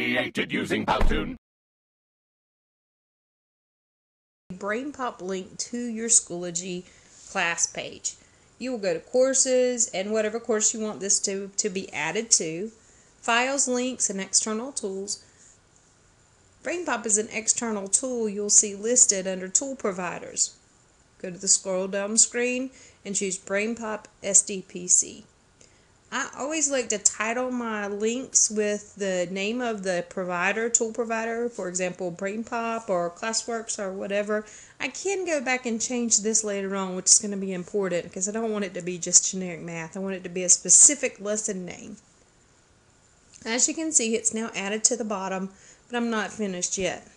Created using Powtoon. BrainPOP link to your Schoology class page. You will go to courses and whatever course you want this to be added to. Files, links, and external tools. BrainPOP is an external tool you'll see listed under tool providers. Go to the scroll down screen and choose BrainPOP SDPC. I always like to title my links with the name of the provider, tool provider, for example, BrainPOP or ClassWorks or whatever. I can go back and change this later on, which is going to be important because I don't want it to be just generic math. I want it to be a specific lesson name. As you can see, it's now added to the bottom, but I'm not finished yet.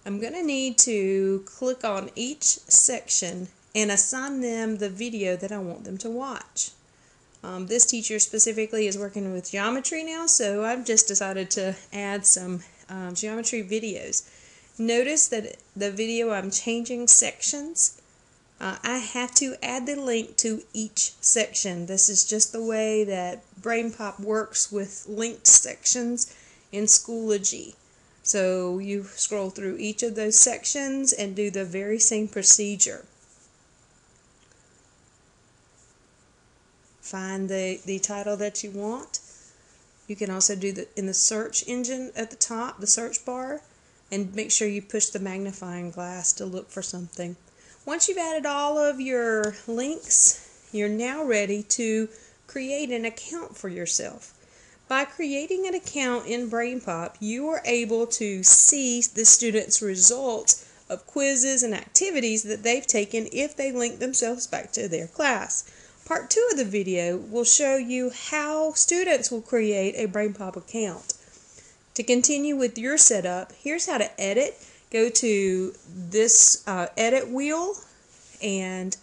I'm going to need to click on each section and assign them the video that I want them to watch. This teacher specifically is working with geometry now, so I've just decided to add some geometry videos. Notice that the video I'm changing sections. I have to add the link to each section. This is just the way that BrainPOP works with linked sections in Schoology. So you scroll through each of those sections and do the very same procedure. Find the title that you want. You can also do in the search engine at the top, the search bar, and make sure you push the magnifying glass to look for something. Once you've added all of your links, you're now ready to create an account for yourself. By creating an account in BrainPOP, you are able to see the students' results of quizzes and activities that they've taken if they link themselves back to their class. Part 2 of the video will show you how students will create a BrainPOP account. To continue with your setup, here's how to edit. Go to this edit wheel and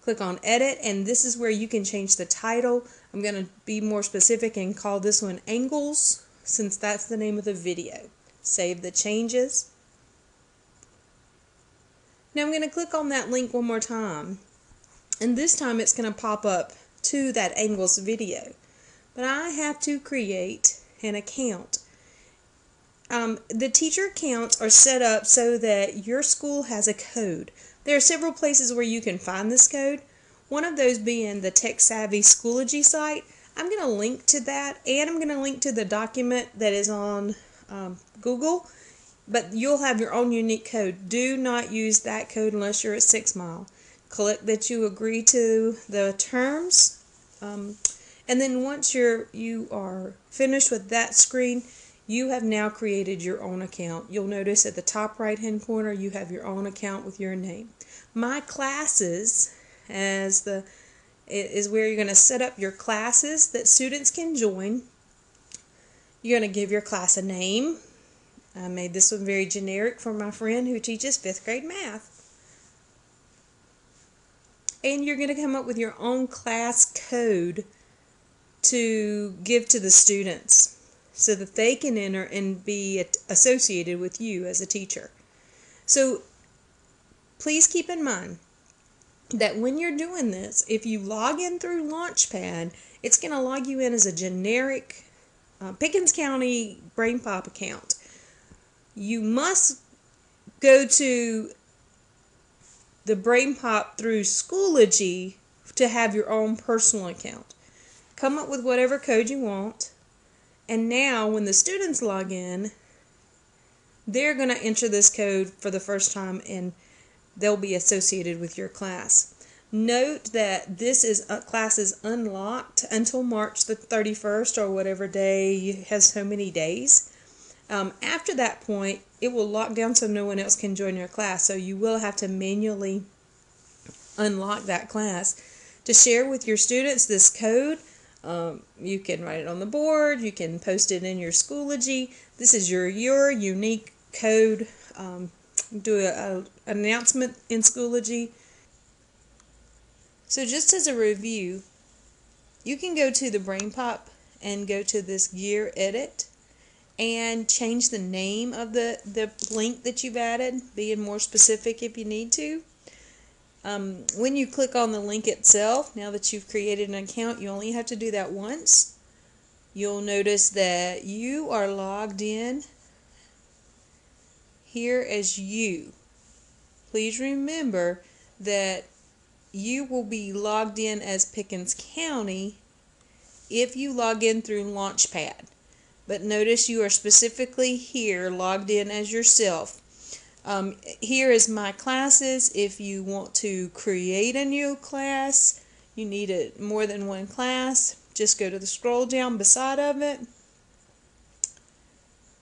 click on edit, and this is where you can change the title. I'm going to be more specific and call this one Angles, since that's the name of the video. Save the changes. Now I'm going to click on that link one more time. And this time it's going to pop up to that Angles video. But I have to create an account. The teacher accounts are set up so that your school has a code. There are several places where you can find this code. One of those being the Tech Savvy Schoology site. I'm going to link to that, and I'm going to link to the document that is on Google. But you'll have your own unique code. Do not use that code unless you're at 6 Mile. Click that you agree to the terms, and then once you are finished with that screen, you have now created your own account. You'll notice at the top right hand corner you have your own account with your name. My Classes is where you're going to set up your classes that students can join. You're going to give your class a name. I made this one very generic for my friend who teaches 5th grade math. And you're going to come up with your own class code to give to the students so that they can enter and be associated with you as a teacher. So please keep in mind that when you're doing this, if you log in through Launchpad, it's going to log you in as a generic Pickens County BrainPOP account. You must go to the BrainPOP through Schoology to have your own personal account. Come up with whatever code you want, and now when the students log in, they're going to enter this code for the first time and they'll be associated with your class. Note that this class is unlocked until March the 31st or whatever day has so many days. After that point, it will lock down so no one else can join your class, so you will have to manually unlock that class. To share with your students this code, you can write it on the board, you can post it in your Schoology. This is your unique code. Do an announcement in Schoology. So just as a review, you can go to the BrainPOP and go to this gear edit and change the name of the link that you've added, being more specific if you need to. When you click on the link itself, now that you've created an account, you only have to do that once. you'll notice that you are logged in here as you. Please remember that you will be logged in as Pickens County if you log in through Launchpad. But notice you are specifically here logged in as yourself. Here is my classes. If you want to create a new class, you need more than one class, just go to the scroll down beside of it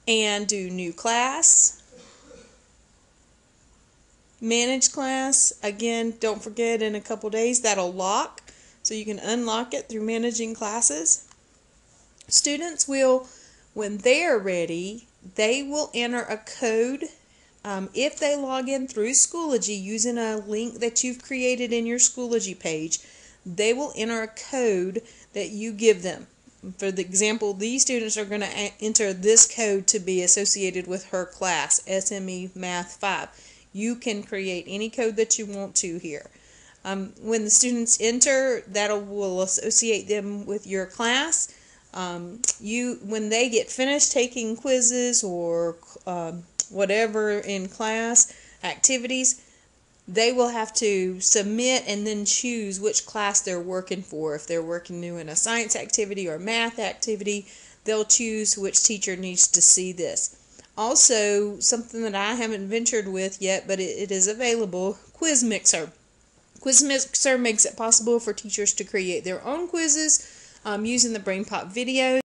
and do new class, manage class. Again, don't forget, in a couple days that'll lock, so you can unlock it through managing classes. Students will, when they are ready, they will enter a code. If they log in through Schoology using a link that you've created in your Schoology page, they will enter a code that you give them. For the example, these students are going to enter this code to be associated with her class, SME Math 5. You can create any code that you want to here. When the students enter, that will associate them with your class. When they get finished taking quizzes or whatever in class activities, they will have to submit and then choose which class they're working for. If they're working new in a science activity or math activity, they'll choose which teacher needs to see this. Also, something that I haven't ventured with yet, but it is available, Quiz Mixer. Quiz Mixer makes it possible for teachers to create their own quizzes using the BrainPOP videos.